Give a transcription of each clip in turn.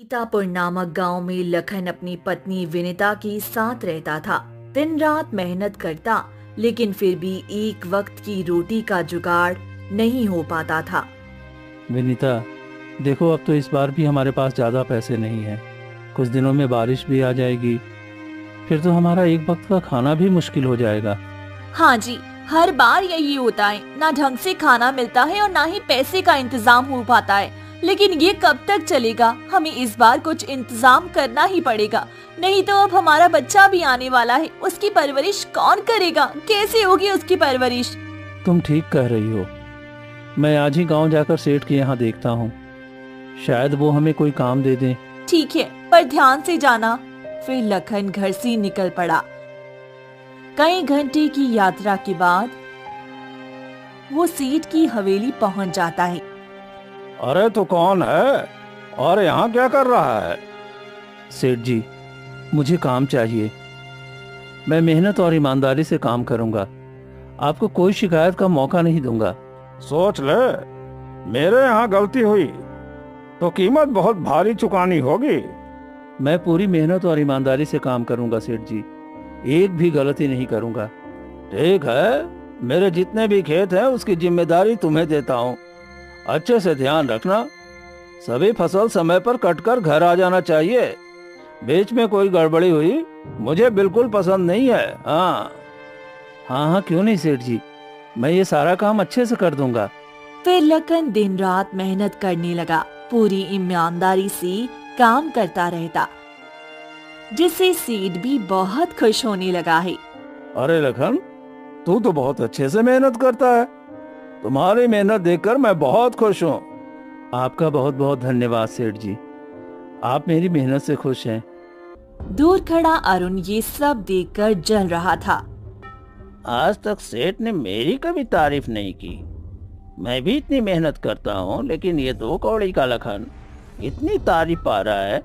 सीतापुर नामक गांव में लखन अपनी पत्नी विनीता के साथ रहता था। दिन रात मेहनत करता, लेकिन फिर भी एक वक्त की रोटी का जुगाड़ नहीं हो पाता था। विनीता, देखो अब तो इस बार भी हमारे पास ज़्यादा पैसे नहीं हैं। कुछ दिनों में बारिश भी आ जाएगी, फिर तो हमारा एक वक्त का खाना भी मुश्किल हो जाएगा। हाँ जी, हर बार यही होता है, ना ढंग से खाना मिलता है और ना ही पैसे का इंतजाम हो पाता है। लेकिन ये कब तक चलेगा? हमें इस बार कुछ इंतजाम करना ही पड़ेगा, नहीं तो अब हमारा बच्चा भी आने वाला है। उसकी परवरिश कौन करेगा? कैसे होगी उसकी परवरिश? तुम ठीक कह रही हो। मैं आज ही गांव जाकर सेठ के यहाँ देखता हूँ, शायद वो हमें कोई काम दे दें। ठीक है, पर ध्यान से जाना। फिर लखन घर से निकल पड़ा। कई घंटे की यात्रा के बाद वो सेठ की हवेली पहुंच जाता है। अरे तो कौन है और यहाँ क्या कर रहा है? सेठ जी, मुझे काम चाहिए। मैं मेहनत और ईमानदारी से काम करूंगा, आपको कोई शिकायत का मौका नहीं दूंगा। सोच ले, मेरे यहाँ गलती हुई तो कीमत बहुत भारी चुकानी होगी। मैं पूरी मेहनत और ईमानदारी से काम करूंगा सेठ जी, एक भी गलती नहीं करूंगा। ठीक है, मेरे जितने भी खेत हैं उसकी जिम्मेदारी तुम्हें देता हूँ। अच्छे से ध्यान रखना, सभी फसल समय पर कटकर घर आ जाना चाहिए। बीच में कोई गड़बड़ी हुई मुझे बिल्कुल पसंद नहीं है। हाँ हाँ, क्यों नहीं सेठ जी, मैं ये सारा काम अच्छे से कर दूंगा। फिर लखन दिन रात मेहनत करने लगा, पूरी ईमानदारी से काम करता रहता, जिससे सेठ भी बहुत खुश होने लगा है। अरे लखन, तू तो बहुत अच्छे से मेहनत करता है। तुम्हारी मेहनत देखकर मैं बहुत खुश हूँ। आपका बहुत बहुत धन्यवाद सेठ जी, आप मेरी मेहनत से खुश हैं। दूर खड़ा अरुण ये सब देखकर जल रहा था। आज तक सेठ ने मेरी कभी तारीफ नहीं की। मैं भी इतनी मेहनत करता हूँ, लेकिन ये 2 कौड़ी का लखन इतनी तारीफ पा रहा है।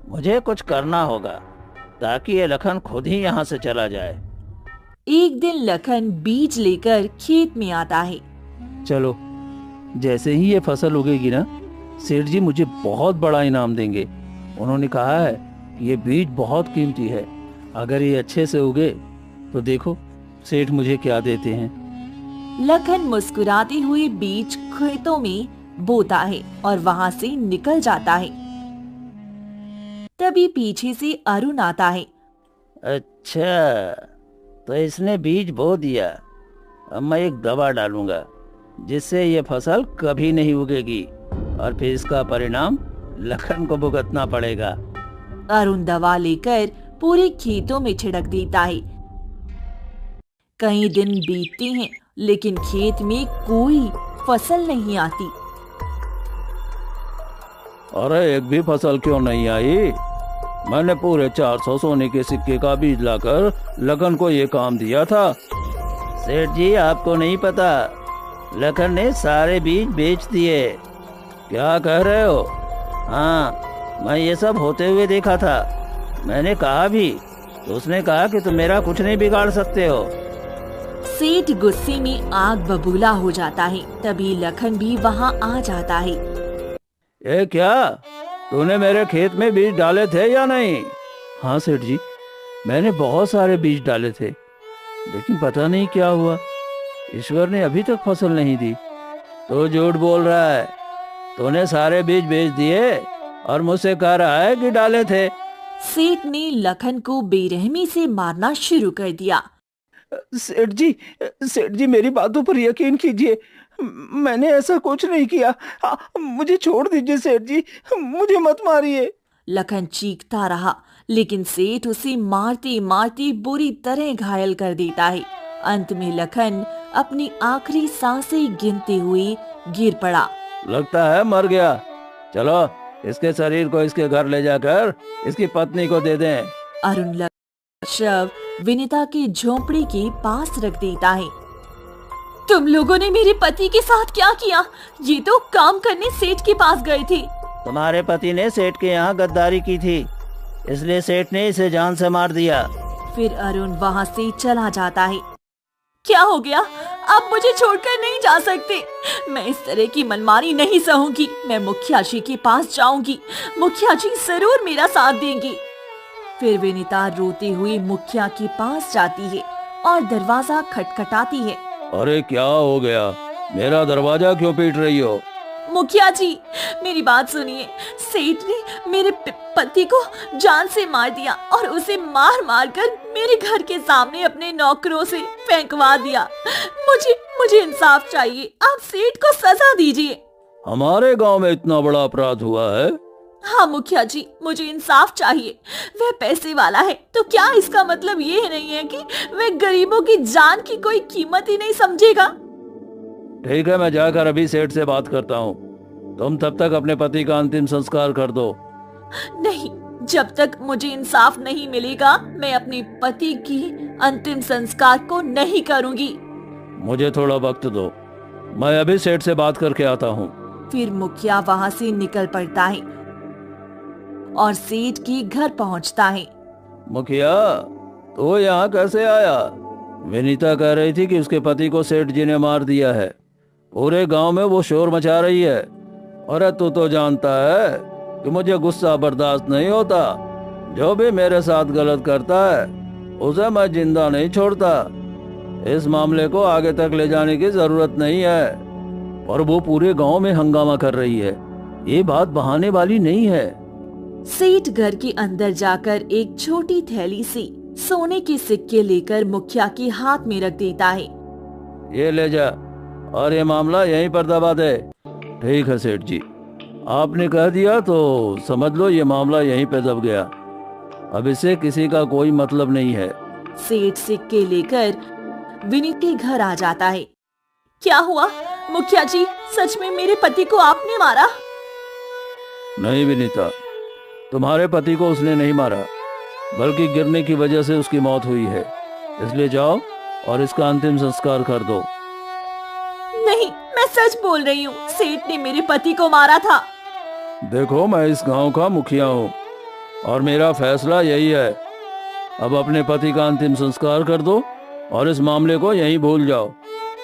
मुझे कुछ करना होगा ताकि ये लखन खुद ही यहाँ से चला जाए। एक दिन लखन बीज लेकर खेत में आता है। चलो, जैसे ही ये फसल उगेगी ना, सेठ जी मुझे बहुत बड़ा इनाम देंगे। उन्होंने कहा है कि ये बीज बहुत कीमती है, अगर ये अच्छे से उगे तो देखो सेठ मुझे क्या देते हैं। लखन मुस्कुराते हुए बीज खेतों में बोता है और वहाँ से निकल जाता है। तभी पीछे से अरुण आता है। अच्छा, तो इसने बीज बो दिया। अब मैं एक दवा डालूंगा जिससे ये फसल कभी नहीं उगेगी, और फिर इसका परिणाम लखन को भुगतना पड़ेगा। अरुण दवा लेकर पूरे खेतों में छिड़क देता है। कई दिन बीतते हैं, लेकिन खेत में कोई फसल नहीं आती। अरे एक भी फसल क्यों नहीं आई? मैंने पूरे 400 सोने के सिक्के का बीज लाकर लखन को ये काम दिया था। सेठ जी, आपको नहीं पता, लखन ने सारे बीज बेच दिए। क्या कह रहे हो? हाँ, मैं ये सब होते हुए देखा था। मैंने कहा भी तो उसने कहा कि तुम मेरा कुछ नहीं बिगाड़ सकते हो। सेठ गुस्से में आग बबूला हो जाता है। तभी लखन भी वहाँ आ जाता है। ये क्या, तूने मेरे खेत में बीज डाले थे या नहीं? हाँ सेठ जी, मैंने बहुत सारे बीज डाले थे, लेकिन पता नहीं क्या हुआ, ईश्वर ने अभी तक फसल नहीं दी। तू झूठ बोल रहा है। तूने सारे बीज बेच दिए और मुझसे कह रहा है कि डाले थे। सेठ ने लखन को बेरहमी से मारना शुरू कर दिया। सेठ जी मेरी बातों पर यकीन कीजिए, मैंने ऐसा कुछ नहीं किया। मुझे छोड़ दीजिए सेठ जी, मुझे मत मारिए। लखन चीखता रहा, लेकिन सेठ उसे मारते मारते बुरी तरह घायल कर देता है। अंत में लखन अपनी आखिरी सांसें गिनते हुए गिर पड़ा। लगता है मर गया। चलो, इसके शरीर को इसके घर ले जाकर इसकी पत्नी को दे दें। अरुण शव विनीता की झोंपड़ी के पास रख देता है। तुम लोगों ने मेरे पति के साथ क्या किया? ये तो काम करने सेठ के पास गए थे। तुम्हारे पति ने सेठ के यहाँ गद्दारी की थी, इसलिए सेठ ने इसे जान से मार दिया। फिर अरुण वहाँ से चला जाता है। क्या हो गया? आप मुझे छोड़कर नहीं जा सकते। मैं इस तरह की मनमानी नहीं सहूंगी। मैं मुखिया जी के पास जाऊंगी। मुखिया जी जरूर मेरा साथ देंगी। फिर विनीता रोती हुई मुखिया के पास जाती है और दरवाजा खटखटाती है। अरे क्या हो गया? मेरा दरवाजा क्यों पीट रही हो? मुखिया जी, मेरी बात सुनिए। सेठ ने मेरे पति को जान से मार दिया और उसे मार मार कर मेरे घर के सामने अपने नौकरों से फेंकवा दिया। मुझे इंसाफ चाहिए। आप सेठ को सजा दीजिए। हमारे गांव में इतना बड़ा अपराध हुआ है? हाँ मुखिया जी, मुझे इंसाफ चाहिए। वह पैसे वाला है तो क्या इसका मतलब ये नहीं है कि वह गरीबों की जान की कोई कीमत ही नहीं समझेगा? ठीक है, मैं जाकर अभी सेठ से बात करता हूँ। तुम तब तक अपने पति का अंतिम संस्कार कर दो। नहीं, जब तक मुझे इंसाफ नहीं मिलेगा मैं अपने पति की अंतिम संस्कार को नहीं करूंगी। मुझे थोड़ा वक्त दो, मैं अभी सेठ से बात करके आता हूँ। फिर मुखिया वहाँ से निकल पड़ता है और सेठ के घर पहुँचता है। मुखिया, तो यहाँ कैसे आया? विनीता कह रही थी कि उसके पति को सेठ जी ने मार दिया है। पूरे गांव में वो शोर मचा रही है। अरे तू तो जानता है कि मुझे गुस्सा बर्दाश्त नहीं होता। जो भी मेरे साथ गलत करता है उसे मैं जिंदा नहीं छोड़ता। इस मामले को आगे तक ले जाने की जरूरत नहीं है, पर वो पूरे गांव में हंगामा कर रही है। ये बात बहाने वाली नहीं है। सेठ घर के अंदर जाकर एक छोटी थैली से सोने के सिक्के लेकर मुखिया के हाथ में रख देता है। ये ले जा और ये मामला यहीं पर दबा दे। ठीक है सेठ जी, आपने कह दिया तो समझ लो ये मामला यहीं पे दब गया। अब इससे किसी का कोई मतलब नहीं है। सेठ सिक्के लेकर विनीत के घर आ जाता है। क्या हुआ मुखिया जी? सच में मेरे पति को आपने मारा? नहीं विनीता, तुम्हारे पति को उसने नहीं मारा, बल्कि गिरने की वजह से उसकी मौत हुई है। इसलिए जाओ और इसका अंतिम संस्कार कर दो। नहीं, मैं सच बोल रही हूँ। सेठ ने मेरे पति को मारा था। देखो, मैं इस गांव का मुखिया हूँ और मेरा फैसला यही है। अब अपने पति का अंतिम संस्कार कर दो और इस मामले को यहीं भूल जाओ।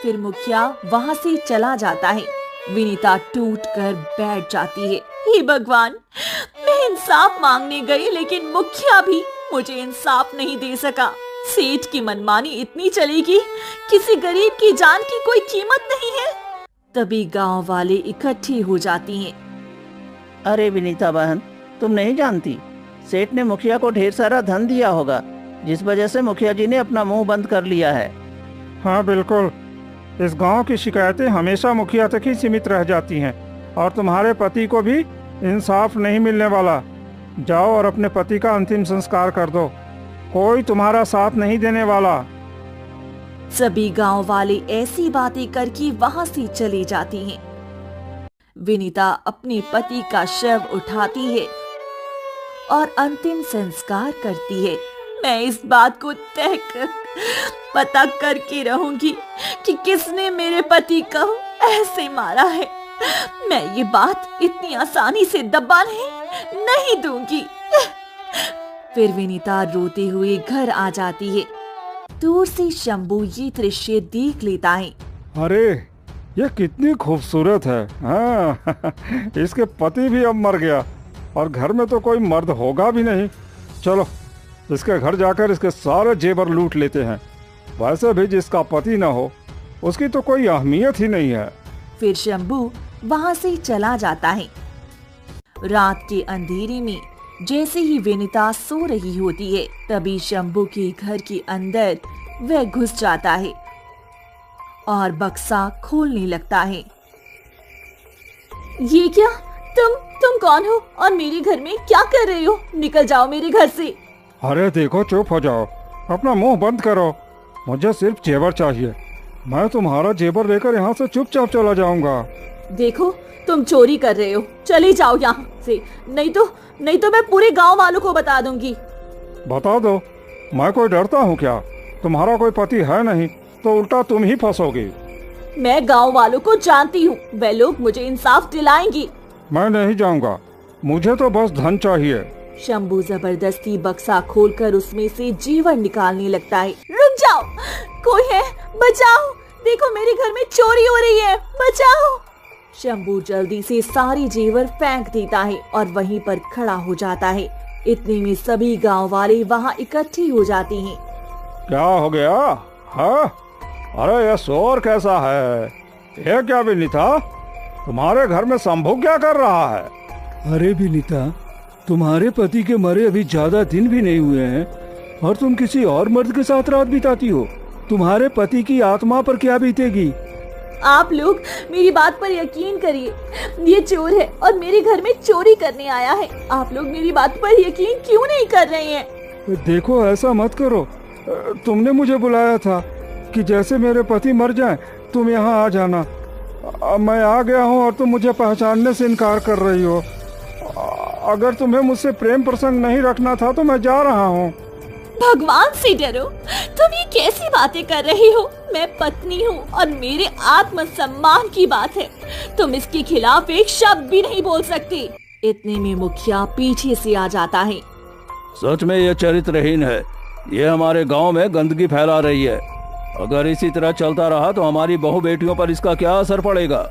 फिर मुखिया वहाँ से चला जाता है। विनीता टूट कर बैठ जाती है। हे भगवान, मैं इंसाफ मांगने गई लेकिन मुखिया भी मुझे इंसाफ नहीं दे सका। सेठ की मनमानी इतनी चलेगी, किसी गरीब की जान की कोई कीमत नहीं है। तभी गांव वाले इकट्ठे हो जाती हैं। अरे विनीता बहन, तुम नहीं जानती, सेठ ने मुखिया को ढेर सारा धन दिया होगा, जिस वजह से मुखिया जी ने अपना मुंह बंद कर लिया है। हाँ बिल्कुल, इस गांव की शिकायतें हमेशा मुखिया तक ही सीमित रह जाती हैं और तुम्हारे पति को भी इंसाफ नहीं मिलने वाला। जाओ और अपने पति का अंतिम संस्कार कर दो, कोई तुम्हारा साथ नहीं देने वाला। सभी गांव वाले ऐसी बातें करके वहां से चली जाती हैं। विनीता अपने पति का शव उठाती है और अंतिम संस्कार करती है। मैं इस बात को तय कर पता करके रहूंगी कि किसने मेरे पति को ऐसे मारा है। मैं ये बात इतनी आसानी से दबाने नहीं दूंगी। फिर विनीता रोते हुए घर आ जाती है। दूर से शंभू ये दृश्य देख लेता है। अरे ये कितनी खूबसूरत है। हाँ इसके पति भी अब मर गया और घर में तो कोई मर्द होगा भी नहीं। चलो इसके घर जाकर इसके सारे जेवर लूट लेते हैं। वैसे भी जिसका पति ना हो उसकी तो कोई अहमियत ही नहीं है। फिर शंभू वहां से चला जाता है। रात के अंधेरे में जैसे ही विनीता सो रही होती है, तभी शंभू के घर के अंदर वह घुस जाता है और बक्सा खोलने लगता है। ये क्या? तुम कौन हो और मेरे घर में क्या कर रहे हो? निकल जाओ मेरे घर से। अरे देखो, चुप हो जाओ, अपना मुंह बंद करो। मुझे सिर्फ जेवर चाहिए। मैं तुम्हारा जेवर लेकर यहाँ से चुपचाप चला जाऊंगा। देखो, तुम चोरी कर रहे हो। चले जाओ यहाँ से, नहीं तो मैं पूरे गांव वालों को बता दूंगी। बता दो, मैं कोई डरता हूँ क्या? तुम्हारा कोई पति है नहीं तो उल्टा तुम ही फंसोगी। मैं गांव वालों को जानती हूँ, वे लोग मुझे इंसाफ दिलाएंगे। मैं नहीं जाऊंगा, मुझे तो बस धन चाहिए। शंभू जबरदस्ती बक्सा खोलकर उसमें से जेवर निकालने लगता है। रुक जाओ, कोई है, बचाओ, देखो मेरे घर में चोरी हो रही है, बचाओ। शंभू जल्दी से सारी जेवर फेंक देता है और वहीं पर खड़ा हो जाता है। इतने में सभी गांव वाले वहां इकट्ठे हो जाते हैं। क्या हो गया? हाँ, अरे ये शोर कैसा है? ये क्या विनीता, तुम्हारे घर में शंभू क्या कर रहा है? अरे विनीता, तुम्हारे पति के मरे अभी ज्यादा दिन भी नहीं हुए हैं और तुम किसी और मर्द के साथ रात बिताती हो। तुम्हारे पति की आत्मा पर क्या बीतेगी? आप लोग मेरी बात पर यकीन करिए, ये चोर है और मेरे घर में चोरी करने आया है। आप लोग मेरी बात पर यकीन क्यों नहीं कर रहे हैं? देखो, ऐसा मत करो। तुमने मुझे बुलाया था कि जैसे मेरे पति मर जाएं तुम यहाँ आ जाना। मैं आ गया हूँ और तुम मुझे पहचानने से इनकार कर रही हो। अगर तुम्हें मुझसे प्रेम प्रसंग नहीं रखना था तो मैं जा रहा हूँ। भगवान से डरो, तुम ये कैसी बातें कर रही हो? मैं पत्नी हूँ और मेरे आत्मसम्मान की बात है, तुम इसके खिलाफ एक शब्द भी नहीं बोल सकती। इतने में मुखिया पीछे से आ जाता है। सच में ये चरित्रहीन है, ये हमारे गांव में गंदगी फैला रही है। अगर इसी तरह चलता रहा तो हमारी बहू बेटियों पर इसका क्या असर पड़ेगा?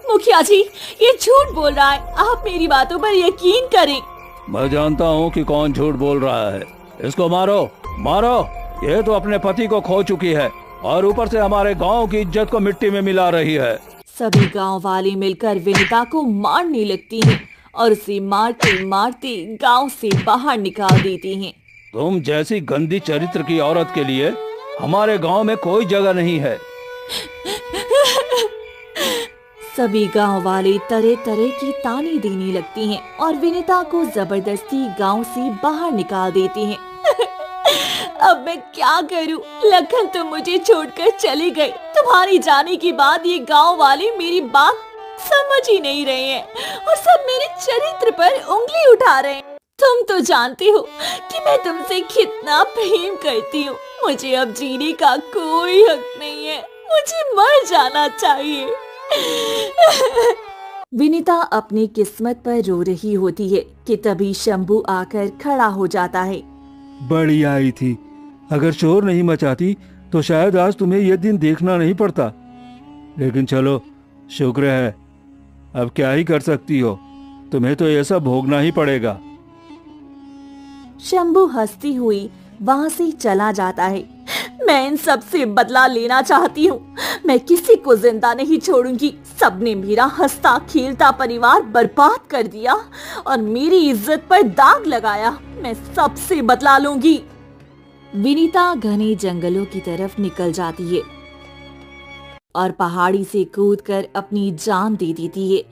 मुखिया जी, ये झूठ बोल रहा है, आप मेरी बातों पर यकीन करें। मैं जानता हूँ कि कौन झूठ बोल रहा है। इसको मारो, मारो। ये तो अपने पति को खो चुकी है और ऊपर से हमारे गांव की इज्जत को मिट्टी में मिला रही है। सभी गांव वाले मिलकर विनीता को मारने लगती हैं और उसे मारते मारते गांव से बाहर निकाल देती हैं। तुम जैसी गंदी चरित्र की औरत के लिए हमारे गांव में कोई जगह नहीं है। सभी गांव वाले तरह तरह की ताने देने लगती हैं और विनीता को जबरदस्ती गांव से बाहर निकाल देती हैं। अब मैं क्या करूं? लखन तो मुझे छोड़कर चली गई। तुम्हारी जाने के बाद ये गांव वाले मेरी बात समझ ही नहीं रहे हैं और सब मेरे चरित्र पर उंगली उठा रहे हैं। तुम तो जानते हो कि मैं तुमसे कितना प्रेम करती हूँ। मुझे अब जीने का कोई हक नहीं है, मुझे मर जाना चाहिए। विनीता अपनी किस्मत पर रो रही होती है कि तभी शंभू आकर खड़ा हो जाता है। बड़ी आई थी, अगर शोर नहीं मचाती तो शायद आज तुम्हें यह दिन देखना नहीं पड़ता। लेकिन चलो, शुक्र है, अब क्या ही कर सकती हो, तुम्हें तो ये सब भोगना ही पड़ेगा। शंभू हंसती हुई वहाँ से चला जाता है। मैं इन सब से बदला लेना चाहती हूँ, मैं किसी को जिंदा नहीं छोड़ूंगी। सबने मेरा हंसता खेलता परिवार बर्बाद कर दिया और मेरी इज्जत पर दाग लगाया। मैं सबसे बदला लूंगी। विनीता घने जंगलों की तरफ निकल जाती है और पहाड़ी से कूदकर अपनी जान दे देती है।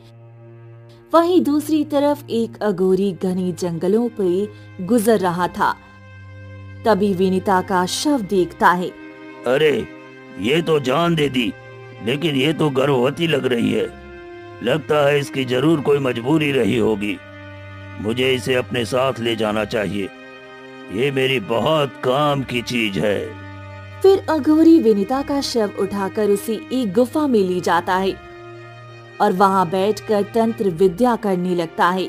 वहीं दूसरी तरफ एक अघोरी घने जंगलों पे गुजर रहा था। तभी विनीता का शव देखता है। अरे, ये तो जान दे दी, लेकिन ये तो गर्भवती लग रही है। लगता है इसकी जरूर कोई मजबूरी रही होगी। मुझे इसे अपने साथ ले जाना चाहिए, ये मेरी बहुत काम की चीज है। फिर अघोरी विनीता का शव उठाकर उसे एक गुफा में ले जाता है और वहां बैठकर तंत्र विद्या करने लगता है।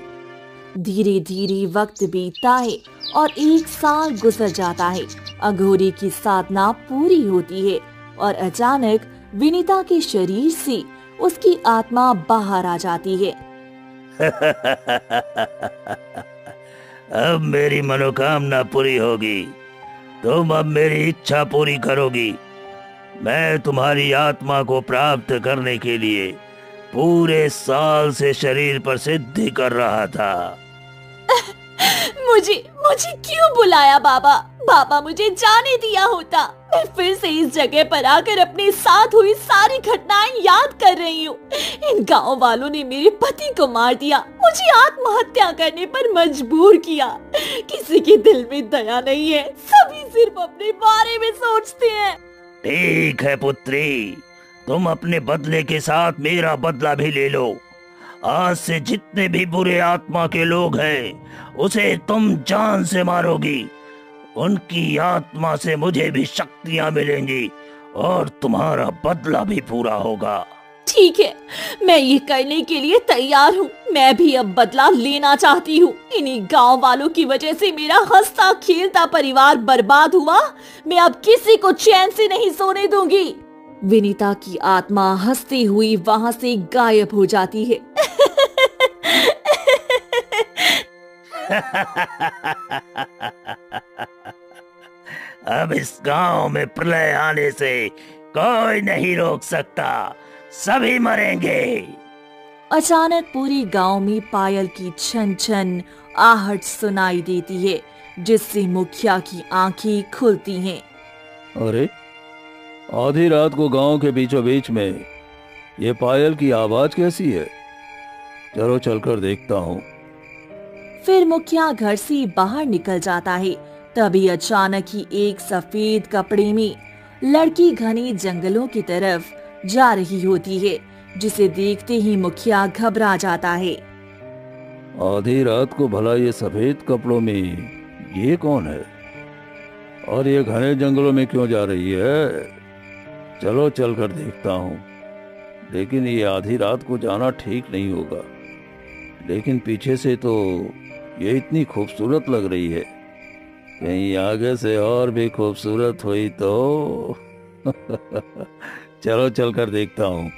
धीरे धीरे वक्त बीतता है और 1 साल गुजर जाता है। अघोरी की साधना पूरी होती है और अचानक विनीता के शरीर से उसकी आत्मा बाहर आ जाती है। अब मेरी मनोकामना पूरी होगी, तुम अब मेरी इच्छा पूरी करोगी। मैं तुम्हारी आत्मा को प्राप्त करने के लिए पूरे साल से शरीर पर सिद्धि कर रहा था। मुझे क्यों बुलाया बाबा? बाबा मुझे जाने दिया होता। मैं फिर से इस जगह पर आकर अपने साथ हुई सारी घटनाएं याद कर रही हूँ। इन गांव वालों ने मेरे पति को मार दिया, मुझे आत्महत्या करने पर मजबूर किया। किसी के दिल में दया नहीं है, सभी सिर्फ अपने बारे में सोचते हैं। ठीक है पुत्री, तुम अपने बदले के साथ मेरा बदला भी ले लो। आज से जितने भी बुरे आत्मा के लोग हैं, उसे तुम जान से मारोगी। उनकी आत्मा से मुझे भी शक्तियां मिलेंगी और तुम्हारा बदला भी पूरा होगा। ठीक है, मैं ये करने के लिए तैयार हूँ। मैं भी अब बदला लेना चाहती हूँ। इन्हीं गांव वालों की वजह से मेरा हंसता खेलता परिवार बर्बाद हुआ। मैं अब किसी को चैन से नहीं सोने दूंगी। विनीता की आत्मा हंसती हुई वहां से गायब हो जाती है। अब इस गांव में प्रलय आने से कोई नहीं रोक सकता, सभी मरेंगे। अचानक पूरी गांव में पायल की छन छन आहट सुनाई देती है, जिससे मुखिया की आंखें खुलती हैं। अरे, आधी रात को गांव के बीचों बीच में ये पायल की आवाज कैसी है? चलो चलकर देखता हूँ। फिर मुखिया घर से बाहर निकल जाता है। तभी अचानक ही एक सफेद कपड़े में लड़की घने जंगलों की तरफ जा रही होती है, जिसे देखते ही मुखिया घबरा जाता है। आधी रात को भला ये सफेद कपड़ों में ये कौन है? और ये घने जंगलों में क्यों जा रही है? चलो चलकर देखता हूँ। लेकिन ये आधी रात को जाना ठीक नहीं होगा। लेकिन पीछे से तो ये इतनी खूबसूरत लग रही है, कहीं आगे से और भी खूबसूरत हुई तो चलो चलकर देखता हूँ।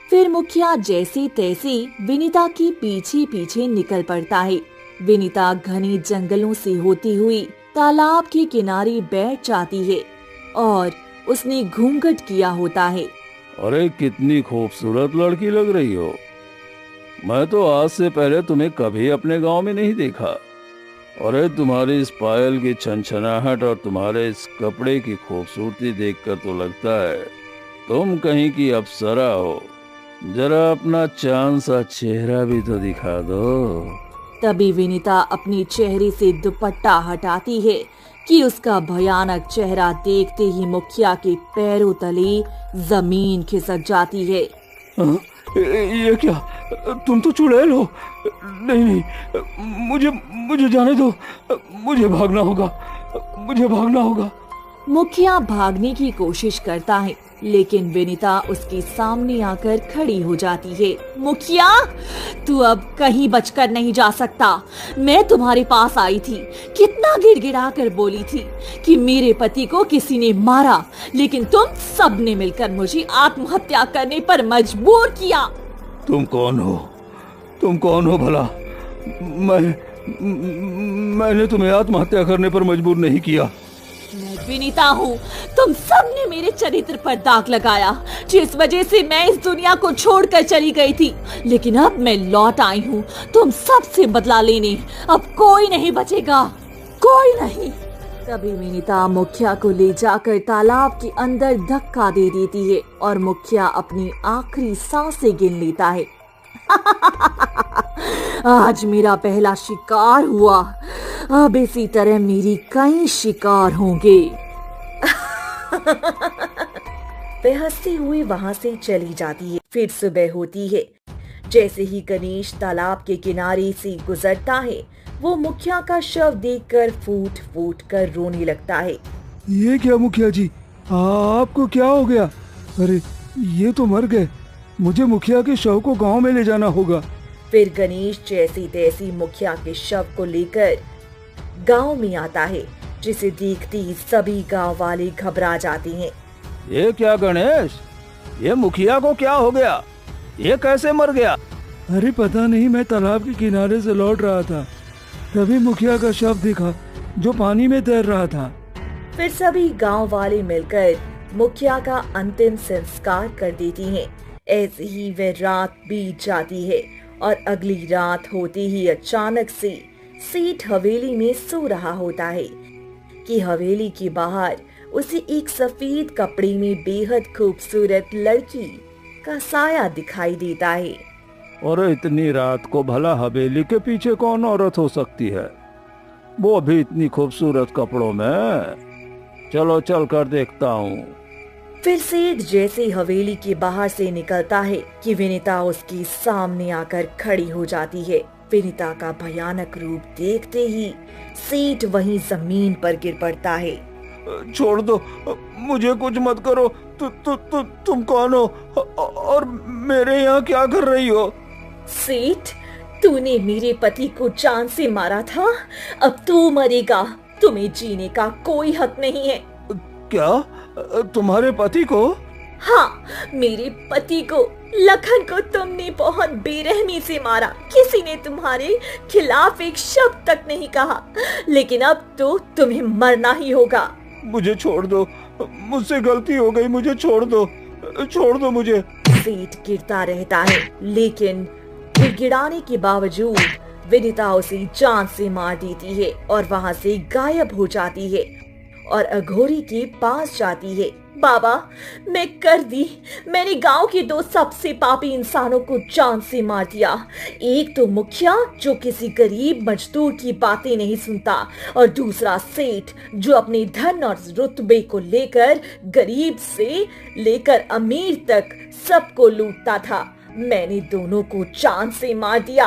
फिर मुखिया जैसे तैसे विनीता के पीछे पीछे निकल पड़ता है। विनीता घने जंगलों से होती हुई तालाब के किनारे बैठ जाती है और उसने घूंघट किया होता है। अरे, कितनी खूबसूरत लड़की लग रही हो। मैं तो आज से पहले तुम्हें कभी अपने गांव में नहीं देखा। अरे, तुम्हारी इस पायल की छनछनाहट और तुम्हारे इस कपड़े की खूबसूरती देखकर तो लगता है तुम कहीं की अप्सरा हो। जरा अपना चांद सा चेहरा भी तो दिखा दो। तभी विनीता अपने चेहरे से दुपट्टा हटाती है कि उसका भयानक चेहरा देखते ही मुखिया के पैरों तले जमीन खिसक जाती है। ये क्या? तुम तो चुड़ैल हो। नहीं नहीं, मुझे जाने दो। मुझे भागना होगा। मुखिया भागने की कोशिश करता है, लेकिन विनीता उसके सामने आकर खड़ी हो जाती है। मुखिया, तू अब कहीं बचकर नहीं जा सकता। मैं तुम्हारे पास आई थी, कितना गिड़गिड़ा कर बोली थी कि मेरे पति को किसी ने मारा, लेकिन तुम सबने मिलकर मुझे आत्महत्या करने पर मजबूर किया। तुम कौन हो भला? मैंने तुम्हें आत्महत्या करने पर मजबूर नहीं किया। मैं विनीता हूँ। तुम सबने मेरे चरित्र पर दाग लगाया, जिस वजह से मैं इस दुनिया को छोड़कर चली गई थी। लेकिन अब मैं लौट आई हूँ तुम सब से बदला लेने। अब कोई नहीं बचेगा, कोई नहीं। तभी विनीता मुखिया को ले जाकर तालाब के अंदर धक्का दे देती है और मुखिया अपनी आखिरी सांसें गिन लेता है। आज मेरा पहला शिकार हुआ, अब इसी तरह मेरी कई शिकार होंगे। वह हंसती हुई वहां से चली जाती है। फिर सुबह होती है। जैसे ही गणेश तालाब के किनारे से गुजरता है, वो मुखिया का शव देखकर फूट फूट कर रोने लगता है। ये क्या मुखिया जी, आपको क्या हो गया? अरे, ये तो मर गए। मुझे मुखिया के शव को गांव में ले जाना होगा। फिर गणेश जैसी तैसी मुखिया के शव को लेकर गांव में आता है, जिसे देखते ही सभी गांव वाले घबरा जाते हैं। ये क्या गणेश, ये मुखिया को क्या हो गया? ये कैसे मर गया? अरे पता नहीं, मैं तालाब के किनारे से लौट रहा था, तभी मुखिया का शव दिखा जो पानी में तैर रहा था। फिर सभी गांव वाले मिलकर मुखिया का अंतिम संस्कार कर देती हैं। ऐसे ही वह रात बीत जाती है और अगली रात होते ही अचानक से सेठ हवेली में सो रहा होता है कि हवेली के बाहर उसे एक सफेद कपड़े में बेहद खूबसूरत लड़की का साया दिखाई देता है। और इतनी रात को भला हवेली के पीछे कौन औरत हो सकती है, वो भी इतनी खूबसूरत कपड़ों में? चलो चल कर देखता हूँ। फिर सेठ जैसे हवेली के बाहर से निकलता है कि विनीता उसके सामने आकर खड़ी हो जाती है। विनीता का भयानक रूप देखते ही सेठ वहीं जमीन पर गिर पड़ता है। छोड़ दो, मुझे कुछ मत करो। तुम कौन हो और मेरे यहाँ क्या कर रही हो? सेठ, तूने मेरे पति को जान से मारा था, अब तू मरेगा। तुम्हें जीने का कोई हक नहीं है। क्या? तुम्हारे पति को? हाँ, मेरे पति को, लखन को तुमने बहुत बेरहमी से मारा। किसी ने तुम्हारे खिलाफ एक शब्द तक नहीं कहा, लेकिन अब तो तुम्हें मरना ही होगा। मुझे छोड़ दो, मुझसे गलती हो गई, मुझे छोड़ दो मुझे। सेठ गिरता रहता है, लेकिन गिड़गिड़ाने के बावजूद विनीता उसे जान से मार देती है और वहाँ से गायब हो जाती है और अघोरी के पास जाती है। बाबा, मैंने गांव के 2 सबसे पापी इंसानों को जान से मार दिया। एक तो मुखिया जो किसी गरीब मजदूर की बातें नहीं सुनता, और दूसरा सेठ जो अपने धन और रुतबे को लेकर गरीब से लेकर अमीर तक सबको लूटता था। मैंने दोनों को जान से मार दिया।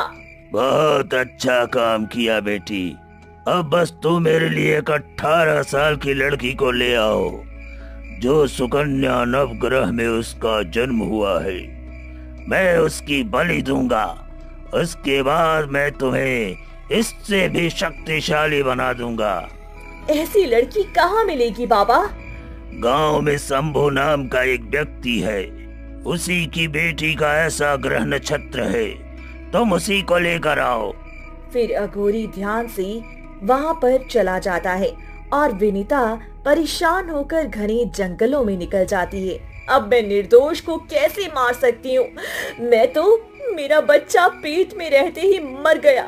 बहुत अच्छा काम किया बेटी। अब बस तू मेरे लिए एक 18 साल की लड़की को ले आओ जो सुकन्या नवग्रह में उसका जन्म हुआ है। मैं उसकी बलि दूंगा। उसके बाद मैं तुम्हें इससे भी शक्तिशाली बना दूंगा। ऐसी लड़की कहाँ मिलेगी बाबा? गांव में शंभू नाम का एक व्यक्ति है, उसी की बेटी का ऐसा ग्रह नक्षत्र है, तुम उसी को लेकर आओ। फिर अघोरी ध्यान से वहाँ पर चला जाता है और विनीता परेशान होकर घने जंगलों में निकल जाती है। अब मैं निर्दोष को कैसे मार सकती हूँ? मेरा बच्चा पेट में रहते ही मर गया।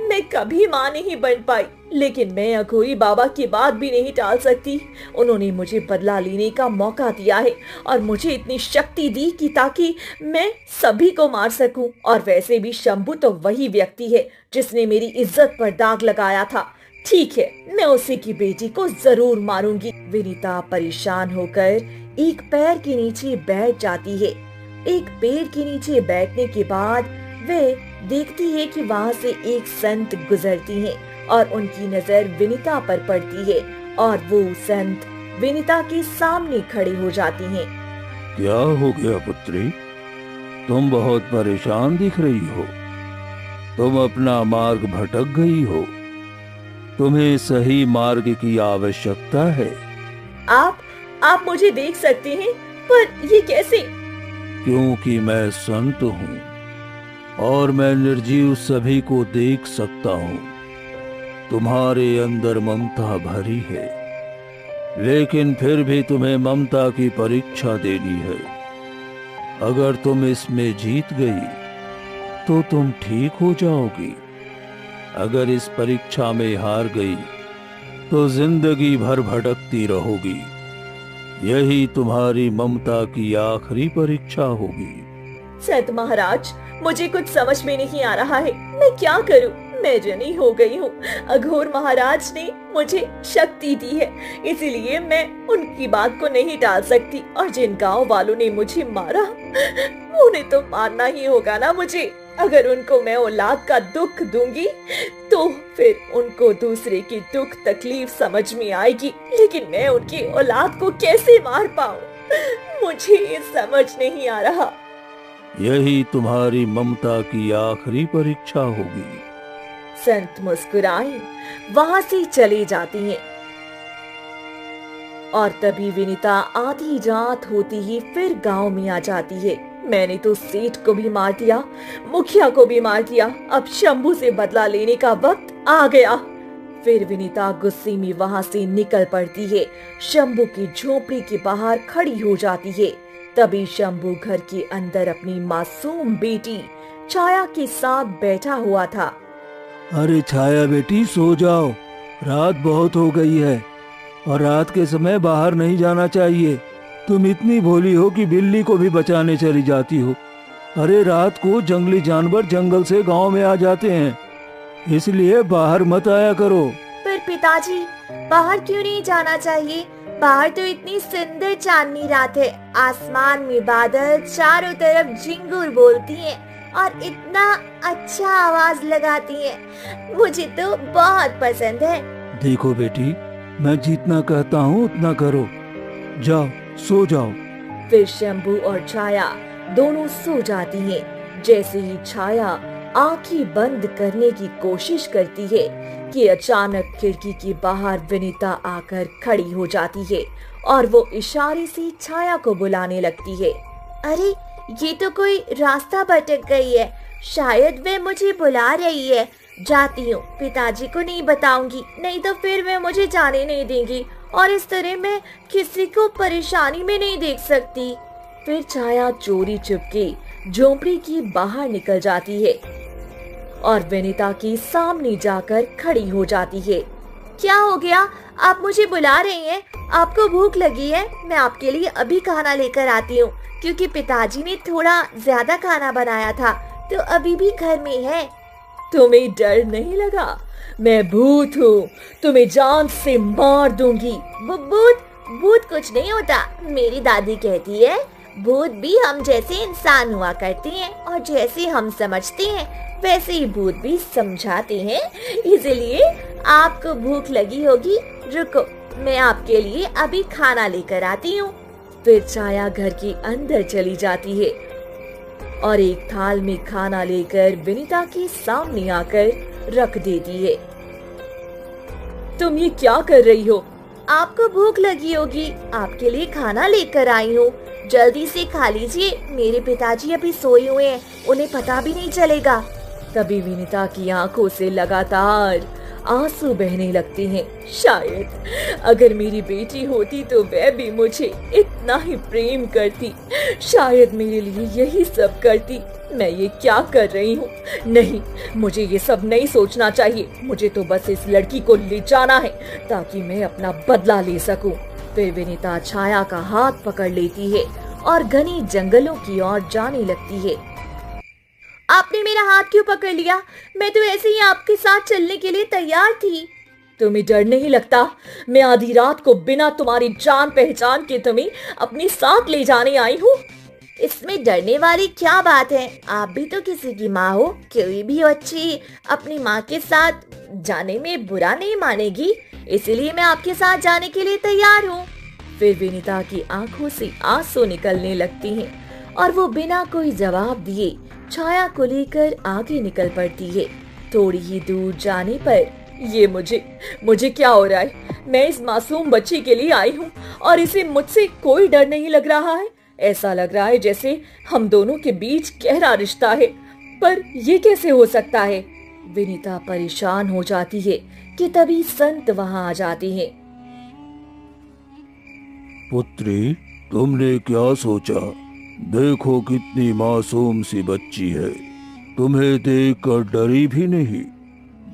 मैं कभी माँ नहीं बन पाई, लेकिन मैं अघोरी बाबा की बात भी नहीं टाल सकती। उन्होंने मुझे बदला लेने का मौका दिया है और मुझे इतनी शक्ति दी कि ताकि मैं सभी को मार सकूं। और वैसे भी शंभू तो वही व्यक्ति है जिसने मेरी इज्जत पर दाग लगाया था। ठीक है, मैं उसी की बेटी को जरूर मारूंगी। विनीता परेशान होकर एक पैर के नीचे बैठ जाती है। एक पेड़ के नीचे बैठने के बाद वे देखती है कि वहाँ से एक संत गुजरती हैं और उनकी नजर विनीता पर पड़ती है और वो संत विनीता के सामने खड़े हो जाती हैं। क्या हो गया पुत्री? तुम बहुत परेशान दिख रही हो। तुम अपना मार्ग भटक गई हो। तुम्हें सही मार्ग की आवश्यकता है। आप मुझे देख सकते हैं, पर ये कैसे? क्योंकि मैं संत हूँ और मैं निर्जीव सभी को देख सकता हूँ। तुम्हारे अंदर ममता भरी है, लेकिन फिर भी तुम्हें ममता की परीक्षा देनी है। अगर तुम इसमें जीत गई तो तुम ठीक हो जाओगी। अगर इस परीक्षा में हार गई तो जिंदगी भर भटकती रहोगी। यही तुम्हारी ममता की आखिरी परीक्षा होगी। संत महाराज, मुझे कुछ समझ में नहीं आ रहा है। मैं क्या करूं? मैं जनी हो गई हूँ। अघोर महाराज ने मुझे शक्ति दी है, इसीलिए मैं उनकी बात को नहीं टाल सकती। और जिन गांव वालों ने मुझे मारा, उन्हें तो मारना ही होगा ना मुझे। अगर उनको मैं औलाद का दुख दूंगी तो फिर उनको दूसरे की दुख तकलीफ समझ में आएगी, लेकिन मैं उनकी औलाद को कैसे मार पाऊं? मुझे ये समझ नहीं आ रहा। यही तुम्हारी ममता की आखिरी परीक्षा होगी। संत मुस्कुराए वहाँ से चले जाती हैं। और तभी विनीता आधी रात होती ही फिर गांव में आ जाती है। मैंने तो सेठ को भी मार दिया, मुखिया को भी मार दिया, अब शंभू से बदला लेने का वक्त आ गया। फिर विनीता गुस्से में वहाँ से निकल पड़ती है। शंभू की झोपड़ी के बाहर खड़ी हो जाती है। तभी शंभू घर के अंदर अपनी मासूम बेटी छाया के साथ बैठा हुआ था। अरे छाया बेटी, सो जाओ। रात बहुत हो गई है और रात के समय बाहर नहीं जाना चाहिए। तुम इतनी भोली हो कि बिल्ली को भी बचाने चली जाती हो। अरे रात को जंगली जानवर जंगल से गांव में आ जाते हैं, इसलिए बाहर मत आया करो। पर पिताजी, बाहर क्यों नहीं जाना चाहिए? बाहर तो इतनी सुंदर चांदनी रात है, आसमान में बादल चारों तरफ झिंगुर बोलती हैं और इतना अच्छा आवाज लगाती हैं। मुझे तो बहुत पसंद है। देखो बेटी, मैं जितना कहता हूँ उतना करो। जाओ, सो जाओ। फिर शंभू और छाया दोनों सो जाती हैं। जैसे ही छाया आंखें बंद करने की कोशिश करती है कि अचानक खिड़की के बाहर विनीता आकर खड़ी हो जाती है और वो इशारे से छाया को बुलाने लगती है। अरे ये तो कोई रास्ता भटक गई है, शायद वे मुझे बुला रही है। जाती हूँ, पिताजी को नहीं बताऊंगी, नहीं तो फिर वे मुझे जाने नहीं देंगी और इस तरह मैं किसी को परेशानी में नहीं देख सकती। फिर छाया चोरी चुपके झोंपड़ी की बाहर निकल जाती है और विनीता के सामने जाकर खड़ी हो जाती है। क्या हो गया? आप मुझे बुला रही हैं? आपको भूख लगी है? मैं आपके लिए अभी खाना लेकर आती हूँ, क्योंकि पिताजी ने थोड़ा ज्यादा खाना बनाया था तो अभी भी घर में है। तुम्हें डर नहीं लगा? मैं भूत हूँ, तुम्हें जान से मार दूंगी। भूत कुछ नहीं होता। मेरी दादी कहती है भूत भी हम जैसे इंसान हुआ करते हैं और जैसे हम समझते हैं वैसे ही भूत भी समझाते हैं। इसलिए आपको भूख लगी होगी, रुको मैं आपके लिए अभी खाना लेकर आती हूँ। फिर छाया घर के अंदर चली जाती है और एक थाल में खाना लेकर विनीता के सामने आकर रख देती है। तुम ये क्या कर रही हो? आपको भूख लगी होगी, आपके लिए खाना लेकर आई हूँ, जल्दी से खा लीजिए। मेरे पिताजी अभी सोए हुए हैं, उन्हें पता भी नहीं चलेगा। तभी विनीता की आंखों से लगातार आंसू बहने लगते हैं। शायद अगर मेरी बेटी होती तो वह भी मुझे इतना ही प्रेम करती, शायद मेरे लिए यही सब करती। मैं ये क्या कर रही हूँ? नहीं, मुझे ये सब नहीं सोचना चाहिए। मुझे तो बस इस लड़की को ले जाना है ताकि मैं अपना बदला ले सकूं। फिर विनीता छाया का हाथ पकड़ लेती है और घने जंगलों की ओर जाने लगती है। आपने मेरा हाथ क्यों पकड़ लिया? मैं तो ऐसे ही आपके साथ चलने के लिए तैयार थी। तुम्हें डर नहीं लगता? मैं आधी रात को बिना तुम्हारी जान पहचान के तुम्हें अपने साथ ले जाने आई हूँ। इसमें डरने वाली क्या बात है? आप भी तो किसी की माँ हो, कोई भी बच्ची अपनी माँ के साथ जाने में बुरा नहीं मानेगी, इसलिए मैं आपके साथ जाने के लिए तैयार हूँ। फिर विनीता की आंखों से आंसू निकलने लगती हैं और वो बिना कोई जवाब दिए छाया को लेकर आगे निकल पड़ती है। थोड़ी ही दूर जाने पर ये मुझे क्या हो रहा है? मैं इस मासूम बच्ची के लिए आई हूँ और इसे मुझसे कोई डर नहीं लग रहा है। ऐसा लग रहा है जैसे हम दोनों के बीच गहरा रिश्ता है, पर ये कैसे हो सकता है? विनीता परेशान हो जाती है कि तभी संत वहां आ जाते हैं। पुत्री, तुमने क्या सोचा? देखो कितनी मासूम सी बच्ची है, तुम्हें देखकर डरी भी नहीं,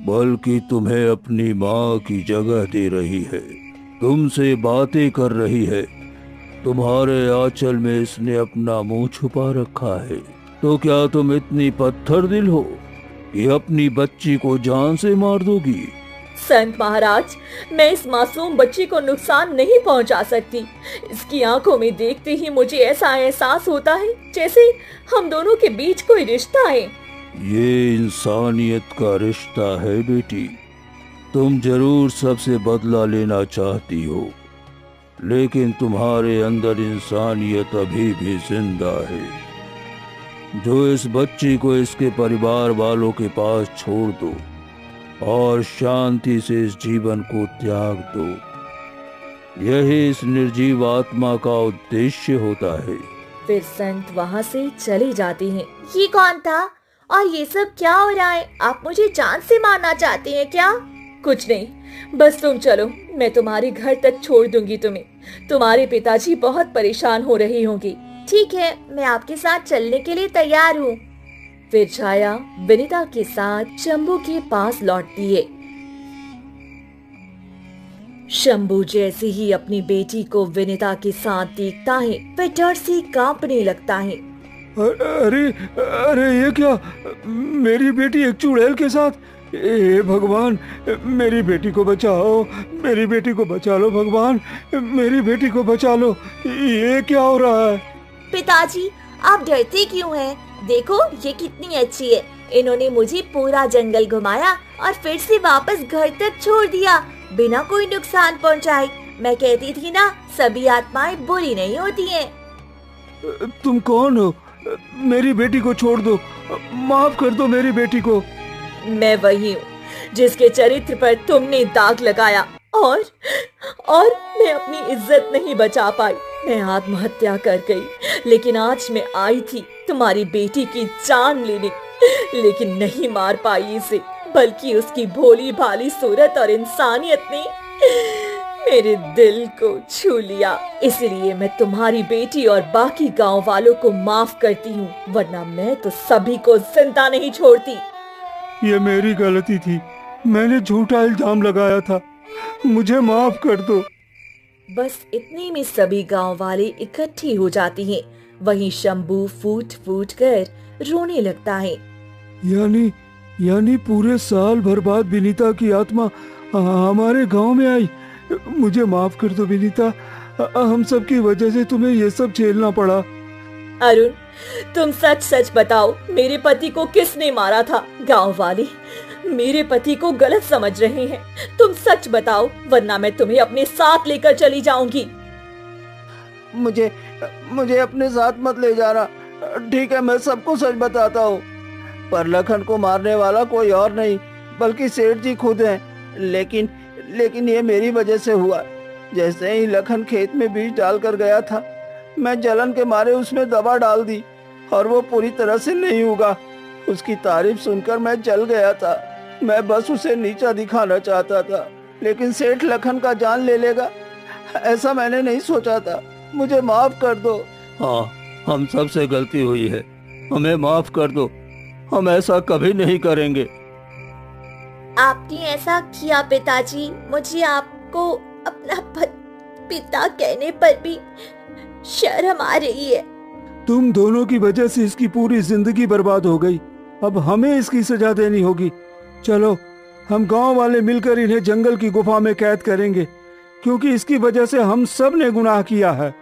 बल्कि तुम्हें अपनी माँ की जगह दे रही है, तुमसे बातें कर रही है। तुम्हारे आंचल में इसने अपना मुंह छुपा रखा है, तो क्या तुम इतनी पत्थर दिल हो कि अपनी बच्ची को जान से मार दोगी? संत महाराज, मैं इस मासूम बच्ची को नुकसान नहीं पहुंचा सकती। इसकी आंखों में देखते ही मुझे ऐसा एहसास होता है जैसे हम दोनों के बीच कोई रिश्ता है। ये इंसानियत का रिश्ता है बेटी। तुम जरूर सबसे बदला लेना चाहती हो, लेकिन तुम्हारे अंदर इंसानियत अभी भी जिंदा है। जो इस बच्ची को इसके परिवार वालों के पास छोड़ दो और शांति से इस जीवन को त्याग दो, यही इस निर्जीव आत्मा का उद्देश्य होता है। फिर संत वहाँ से चले जाते हैं। ये कौन था और ये सब क्या हो रहा है? आप मुझे जान से मारना चाहते हैं क्या? कुछ नहीं, बस तुम चलो, मैं तुम्हारे घर तक छोड़ दूंगी तुम्हें। तुम्हारे पिताजी बहुत परेशान हो रहे होंगे। ठीक है, मैं आपके साथ चलने के लिए तैयार हूँ। फिर छाया विनीता के साथ शंभू के पास लौटती है। शंभू जैसे ही अपनी बेटी को विनीता के साथ देखता है, वह डर से कांपने लगता है। अरे अरे, ये क्या? मेरी बेटी एक चुड़ैल के साथ? हे भगवान, मेरी बेटी को बचाओ, मेरी बेटी को बचा लो भगवान, मेरी बेटी को बचा लो। ये क्या हो रहा है? पिताजी, आप डरते क्यों हैं? देखो ये कितनी अच्छी है। इन्होंने मुझे पूरा जंगल घुमाया और फिर से वापस घर तक छोड़ दिया बिना कोई नुकसान पहुंचाए। मैं कहती थी ना, सभी आत्माएं बुरी नहीं होती हैं। तुम कौन हो? मेरी बेटी को छोड़ दो, माफ कर दो मेरी बेटी को। मैं वही हूँ जिसके चरित्र पर तुमने दाग लगाया और मैं अपनी इज्जत नहीं बचा पाई। मैं आत्महत्या कर गई, लेकिन आज मैं आई थी तुम्हारी बेटी की जान लेने, लेकिन नहीं मार पाई इसे, बल्कि उसकी भोली भाली सूरत और इंसानियत ने मेरे दिल को छू लिया। इसलिए मैं तुम्हारी बेटी और बाकी गांव वालों को माफ करती हूँ, वरना मैं तो सभी को जिंदा नहीं छोड़ती। ये मेरी गलती थी, मैंने झूठा इल्जाम लगाया था, मुझे माफ कर दो। बस इतने में सभी गांव वाले इकट्ठे हो जाते हैं। वहीं शंभू फूट फूट कर रोने लगता है। यानी पूरे साल भर बाद विनीता की आत्मा हमारे गांव में आई। मुझे माफ कर दो विनीता, हम सब की वजह से तुम्हें ये सब झेलना पड़ा। अरुण, तुम सच सच बताओ, मेरे पति को किसने मारा था? गांव वाले मेरे पति को गलत समझ रहे हैं। तुम सच बताओ, वरना मैं तुम्हें अपने साथ लेकर चली जाऊंगी। मुझे अपने साथ मत ले जाना। ठीक है, मैं सबको सच बताता हूँ, पर लखन को मारने वाला कोई और नहीं बल्कि सेठ जी खुद हैं। लेकिन ये मेरी वजह से हुआ। जैसे ही लखन खेत में बीज डालकर गया था, मैं जलन के मारे उसमें दवा डाल दी और वो पूरी तरह से नहीं उगा। उसकी तारीफ सुनकर मैं जल गया था। मैं बस उसे नीचा दिखाना चाहता था, लेकिन सेठ लखन का जान ले लेगा, ऐसा मैंने नहीं सोचा था। मुझे माफ कर दो। हाँ, हम सब से गलती हुई है, हमें माफ कर दो, हम ऐसा कभी नहीं करेंगे। आपने ऐसा किया पिताजी, मुझे आपको अपना पिता कहने पर भी शर्म आ रही है। तुम दोनों की वजह से इसकी पूरी जिंदगी बर्बाद हो गई। अब हमें इसकी सजा देनी होगी। चलो, हम गांव वाले मिलकर इन्हें जंगल की गुफा में कैद करेंगे, क्योंकि इसकी वजह से हम सब ने गुनाह किया है।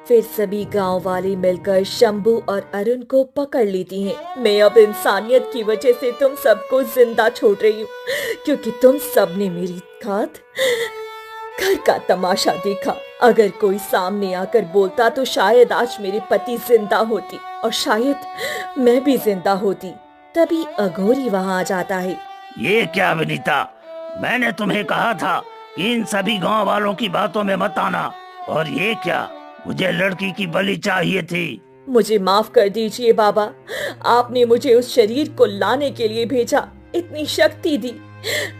फिर सभी गांव वाले मिलकर शंभू और अरुण को पकड़ लेती हैं। मैं अब इंसानियत की वजह से तुम सबको जिंदा छोड़ रही हूँ, क्योंकि तुम सब ने मेरी खातिर घर का तमाशा देखा। अगर कोई सामने आकर बोलता तो शायद आज मेरे पति जिंदा होती और शायद मैं भी जिंदा होती। तभी अघोरी वहां आ जाता है। ये क्या विनीता, मैंने तुम्हें कहा था कि इन सभी गांव वालों की बातों में मत आना, और ये क्या, मुझे लड़की की बलि चाहिए थी। मुझे माफ कर दीजिए बाबा, आपने मुझे उस शरीर को लाने के लिए भेजा, इतनी शक्ति दी।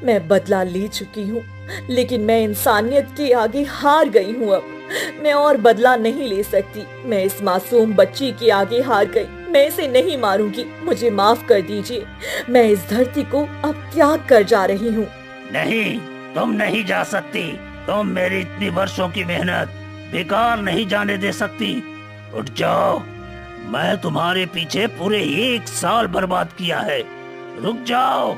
मैं बदला ले चुकी हूँ, लेकिन मैं इंसानियत के आगे हार गई हूँ। अब मैं और बदला नहीं ले सकती। मैं इस मासूम बच्ची के आगे हार गई। मैं इसे नहीं मारूंगी। मुझे माफ कर दीजिए। मैं इस धरती को अब त्याग कर जा रही हूँ। नहीं, तुम नहीं जा सकती। तुम मेरी इतनी वर्षों की मेहनत बेकार नहीं जाने दे सकती। उठ जाओ, मैं तुम्हारे पीछे पूरे 1 साल बर्बाद किया है। रुक जाओ।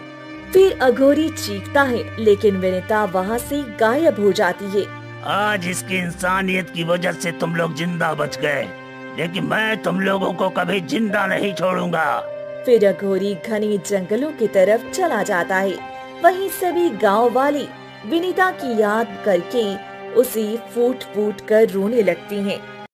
फिर अघोरी चीखता है, लेकिन विनीता वहाँ से गायब हो जाती है। आज इसकी इंसानियत की वजह से तुम लोग जिंदा बच गए, लेकिन मैं तुम लोगों को कभी जिंदा नहीं छोड़ूंगा। फिर अघोरी घने जंगलों की तरफ चला जाता है। वहीं सभी गांव वाले विनीता की याद करके उसे फूट फूट कर रोने लगती हैं।